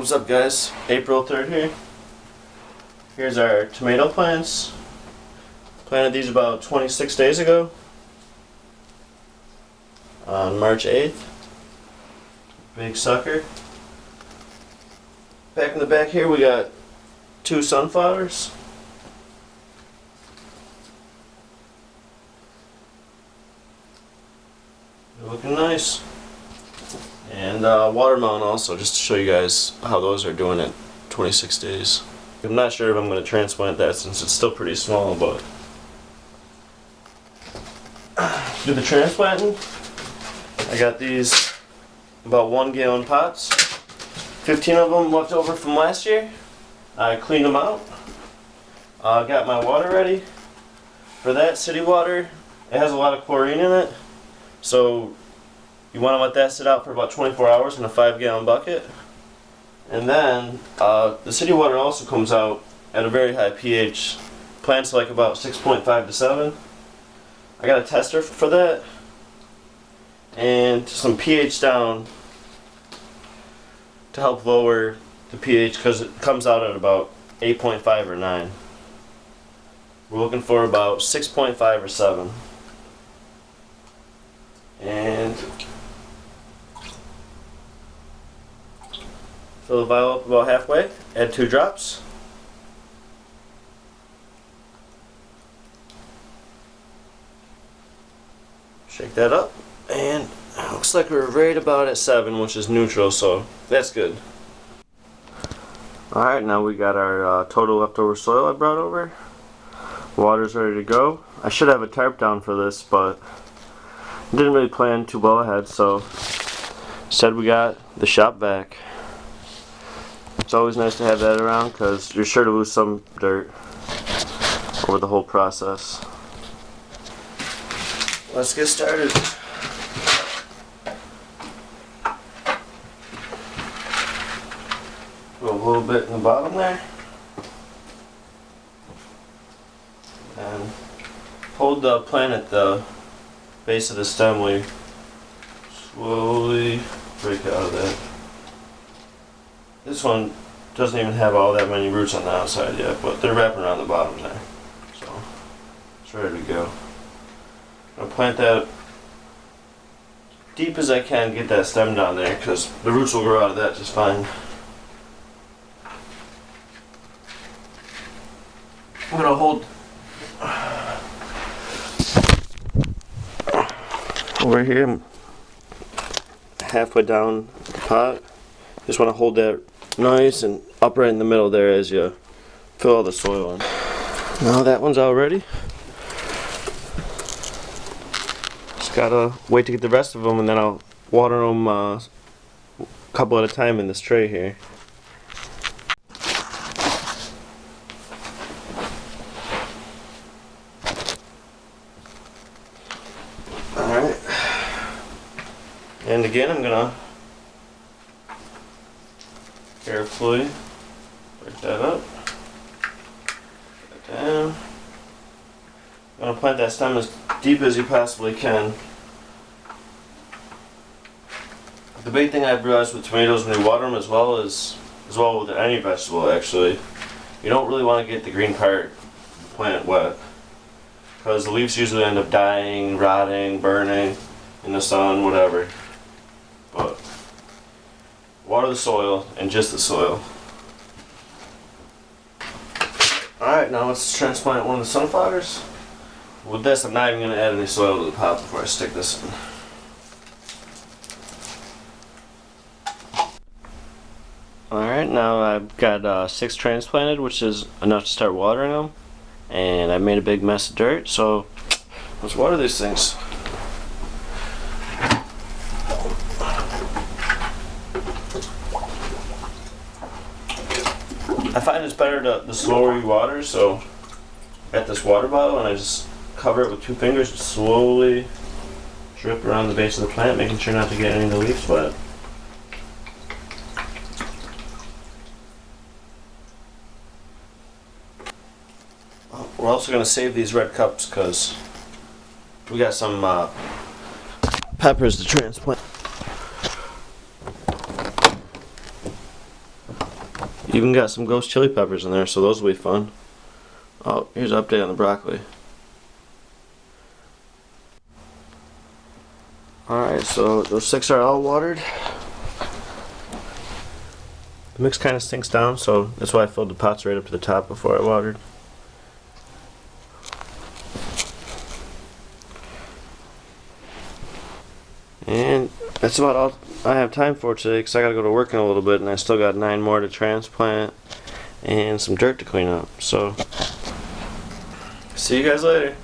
What's up guys? April 3rd here. Here's our tomato plants. Planted these about 26 days ago. On March 8th. Big sucker. Back in the back here we got 2 sunflowers. They're looking nice. And watermelon also, just to show you guys how those are doing at 26 days. I'm not sure if I'm going to transplant that since it's still pretty small, but do the transplanting. I got these about 1 gallon pots. 15 of them left over from last year. I cleaned them out. Got my water ready. For that, city water, it has a lot of chlorine in it. So you want to let that sit out for about 24 hours in a 5-gallon bucket. And then the city water also comes out at a very high pH. Plants like about 6.5 to 7. I got a tester for that. And some pH down to help lower the pH because it comes out at about 8.5 or 9. We're looking for about 6.5 or 7. And fill the vial up about halfway, add 2 drops. Shake that up, and it looks like we're right about at 7, which is neutral, so that's good. Alright, now we got our total leftover soil I brought over. Water's ready to go. I should have a tarp down for this, but didn't really plan too well ahead, so instead we got the shop vac. It's always nice to have that around because you're sure to lose some dirt over the whole process. Let's get started. Put a little bit in the bottom there. And hold the plant at the base of the stem. We slowly break out of that. This one doesn't even have all that many roots on the outside yet, but they're wrapping around the bottom there. So it's ready to go. I'm going to plant that deep as I can, get that stem down there because the roots will grow out of that just fine. I'm going to hold over here halfway down the pot. Just want to hold that nice and upright in the middle there as you fill all the soil in. Now that one's all ready. Just gotta wait to get the rest of them and then I'll water them a couple at a time in this tray here. Alright. And again I'm gonna carefully break that up, put that down. I'm going to plant that stem as deep as you possibly can. The big thing I've realized with tomatoes when you water them as well with any vegetable actually, you don't really want to get the green part of the plant wet because the leaves usually end up dying, rotting, burning in the sun, whatever. But water the soil, and just the soil. Alright, now let's transplant one of the sunflowers. With this, I'm not even going to add any soil to the pot before I stick this in. Alright, now I've got 6 transplanted, which is enough to start watering them. And I made a big mess of dirt, so let's water these things. I find it's better the slower you water, so I got this water bottle and I just cover it with 2 fingers and slowly drip around the base of the plant, making sure not to get any of the leaves wet. We're also going to save these red cups because we got some peppers to transplant. Even got some ghost chili peppers in there, so those will be fun. Oh, here's an update on the broccoli. Alright, so those 6 are all watered. The mix kind of sinks down, so that's why I filled the pots right up to the top before I watered. And that's about all I have time for today, because I gotta go to work in a little bit, and I still got 9 more to transplant and some dirt to clean up. So, see you guys later.